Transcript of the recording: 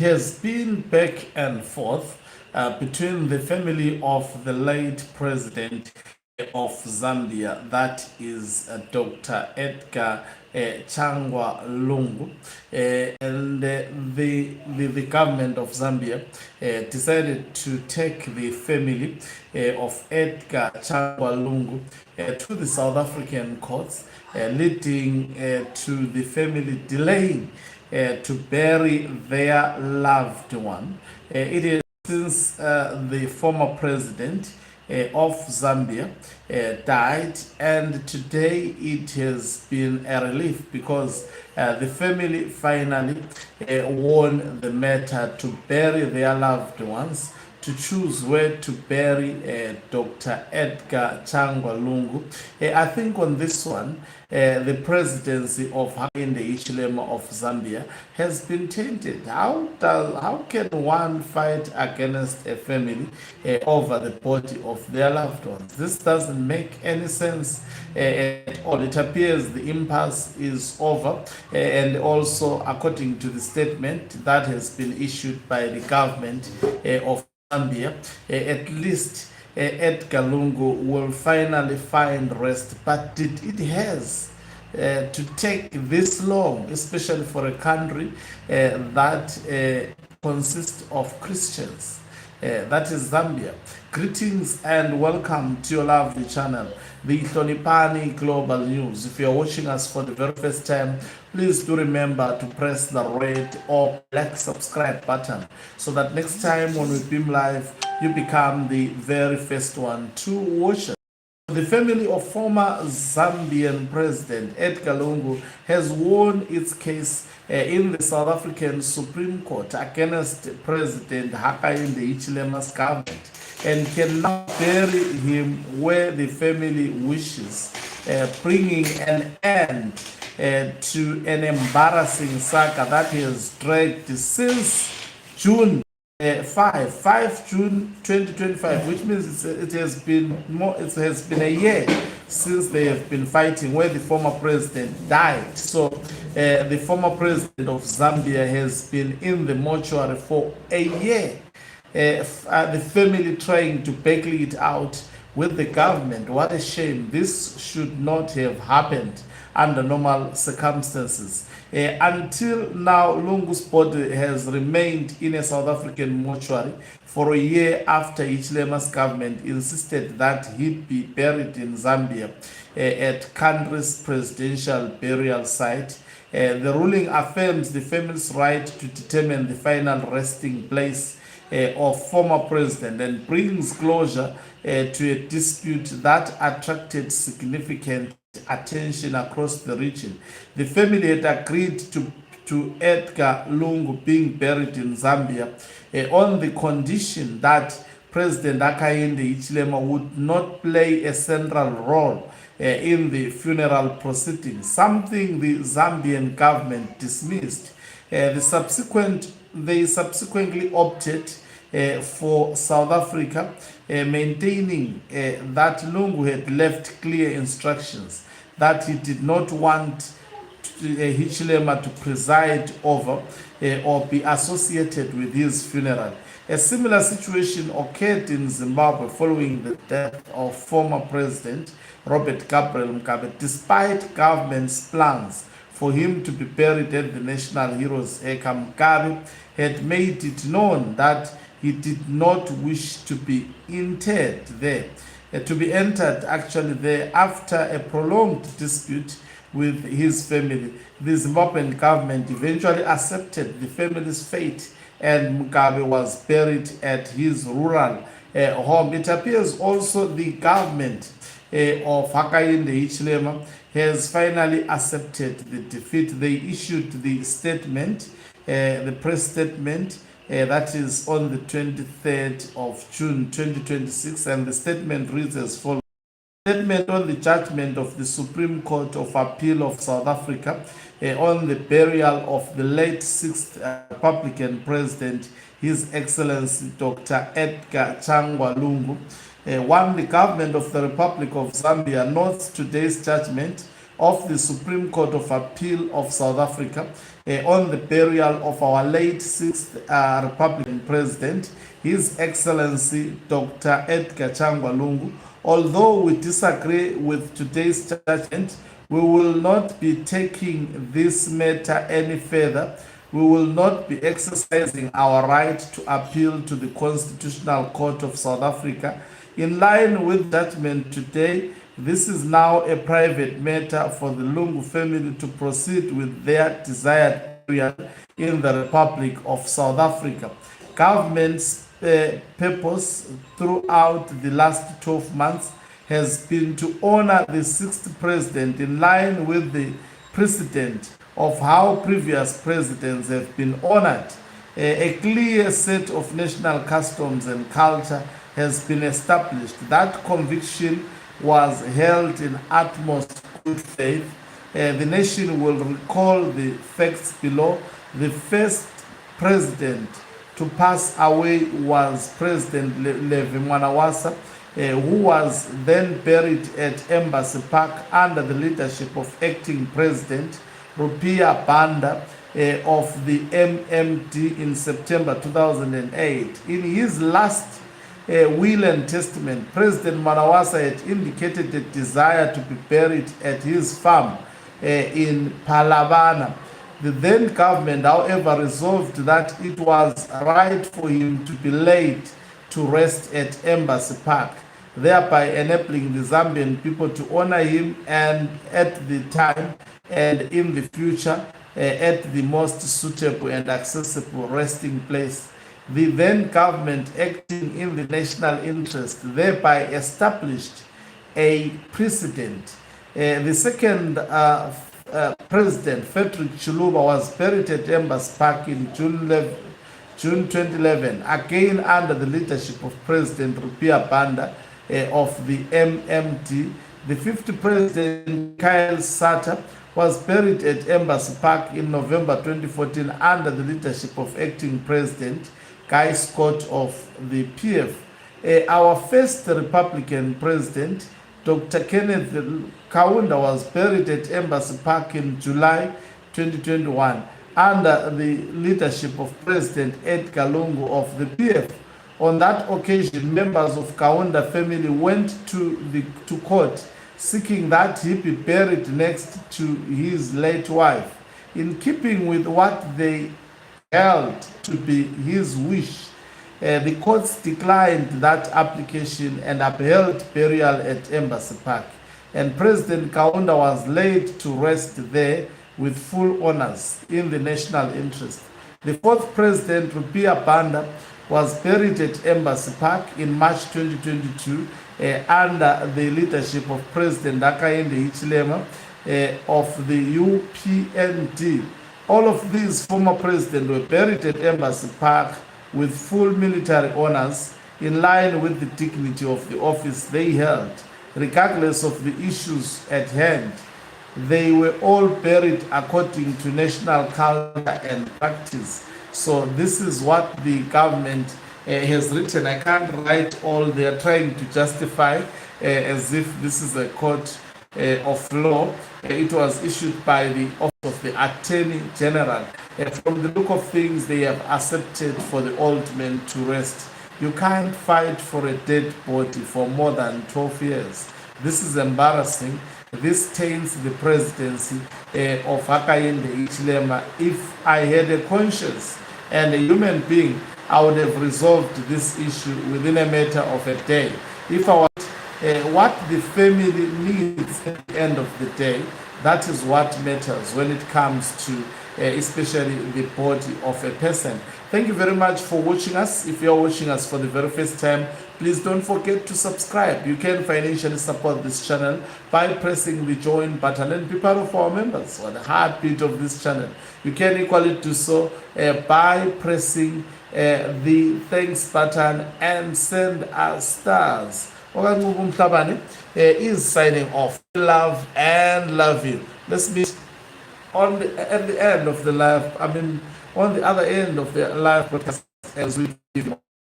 has been back and forth between the family of the late president of Zambia, that is Dr. Edgar Changwa Lungu, and the government of Zambia decided to take the family of Edgar Changwa Lungu to the South African courts, leading to the family delaying to bury their loved one. It is since the former president of Zambia died, and today it has been a relief because the family finally won the matter to bury their loved ones, to choose where to bury Dr. Edgar Changwa Lungu. I think on this one, the presidency of Hakainde Hichilema of Zambia has been tainted. How can one fight against a family over the body of their loved ones? This doesn't make any sense at all. It appears the impasse is over, and also according to the statement that has been issued by the government of Zambia, at least Edgar Lungu will finally find rest. But did it has to take this long, especially for a country that consists of Christians? That is Zambia. Greetings and welcome to your lovely channel, the Hlonipani Global News. If you're watching us for the very first time, please do remember to press the red or black subscribe button so that next time when we beam live, you become the very first one to watch us. The family of former Zambian President Edgar Lungu has won its case in the South African Supreme Court against President Hakainde Hichilema's government, and can now bury him where the family wishes, bringing an end to an embarrassing saga that has dragged since June 5 June 2025, which means it has been a year since they have been fighting, where the former president died. So the former president of Zambia has been in the mortuary for a year. The family trying to battle it out with the government. What a shame. This should not have happened under normal circumstances. Until now, Lungu's body has remained in a South African mortuary for a year after Hichilema's government insisted that he be buried in Zambia at country's presidential burial site. The ruling affirms the family's right to determine the final resting place of former president, and brings closure to a dispute that attracted significant attention across the region. The family had agreed to Edgar Lungu being buried in Zambia on the condition that President Hakainde Hichilema would not play a central role in the funeral proceedings, something the Zambian government dismissed. They subsequently opted for South Africa, maintaining that Lungu had left clear instructions that he did not want Hichilema to preside over or be associated with his funeral. A similar situation occurred in Zimbabwe following the death of former President Robert Gabriel Mugabe, despite government's plans for him to be buried at the National Heroes Acre. Mugabe had made it known that he did not wish to be interred there, to be entered actually there after a prolonged dispute with his family. The Zimbabwean government eventually accepted the family's fate, and Mugabe was buried at his rural home. It appears also the government of Hakainde Hichilema has finally accepted the defeat. They issued the statement, the press statement, that is on the 23rd of June 2026, and the statement reads as follows. Statement on the judgment of the Supreme Court of Appeal of South Africa on the burial of the late 6th Republican President, His Excellency Dr. Edgar Changwa Lungu. One, the government of the Republic of Zambia notes today's judgment of the Supreme Court of Appeal of South Africa on the burial of our late 6th Republican President, His Excellency Dr. Edgar Lungu. Although we disagree with today's judgment, we will not be taking this matter any further. We will not be exercising our right to appeal to the Constitutional Court of South Africa. In line with judgment today, this is now a private matter for the Lungu family to proceed with their desired burial in the Republic of South Africa. Government's purpose throughout the last 12 months has been to honor the 6th president in line with the precedent of how previous presidents have been honored. A clear set of national customs and culture has been established. That conviction was held in utmost good faith. The nation will recall the facts below. The first president to pass away was President Levi Mwanawasa, who was then buried at Embassy Park under the leadership of acting President Rupiah Banda of the MMD in September 2008. In his last will and testament, President Mwanawasa had indicated a desire to be buried at his farm in Palabana. The then government, however, resolved that it was right for him to be laid to rest at Embassy Park, thereby enabling the Zambian people to honor him and at the time and in the future at the most suitable and accessible resting place. The then government, acting in the national interest, thereby established a precedent. The second President, Frederick Chiluba, was buried at Embassy Park in June 2011, again under the leadership of President Rupiah Banda of the MMD. The 5th President, Kyle Sata, was buried at Embassy Park in November 2014 under the leadership of acting President Guy Scott of the PF. Our first Republican President, Dr. Kenneth Kaunda, was buried at Embassy Park in July 2021 under the leadership of President Edgar Lungu of the PF. On that occasion, members of Kaunda family went to court seeking that he be buried next to his late wife. In keeping with what they held to be his wish, the courts declined that application and upheld burial at Embassy Park, and President Kaunda was laid to rest there with full honors in the national interest. The 4th President, Rupiah Banda, was buried at Embassy Park in March 2022 under the leadership of President Hakainde Hichilema of the UPND. All of these former presidents were buried at Embassy Park with full military honors in line with the dignity of the office they held, regardless of the issues at hand. They were all buried according to national culture and practice. So this is what the government has written. I can't write all they are trying to justify as if this is a court of law. It was issued by the Office of the Attorney General. From the look of things, they have accepted for the old man to rest. You can't fight for a dead body for more than 12 years. This is embarrassing. This taints the presidency of Hakainde Hichilema. If I had a conscience and a human being, I would have resolved this issue within a matter of a day. If I was what the family needs at the end of the day, that is what matters when it comes to especially the body of a person. Thank you very much for watching us. If you're watching us for the very first time, please don't forget to subscribe. You can financially support this channel by pressing the join button and be part of our members or the heartbeat of this channel. You can equally do so by pressing the thanks button and send us stars. Okangugu Mhlabane is signing off. Love and love you. Let's meet at the end of the live. On the other end of the live broadcast as we give you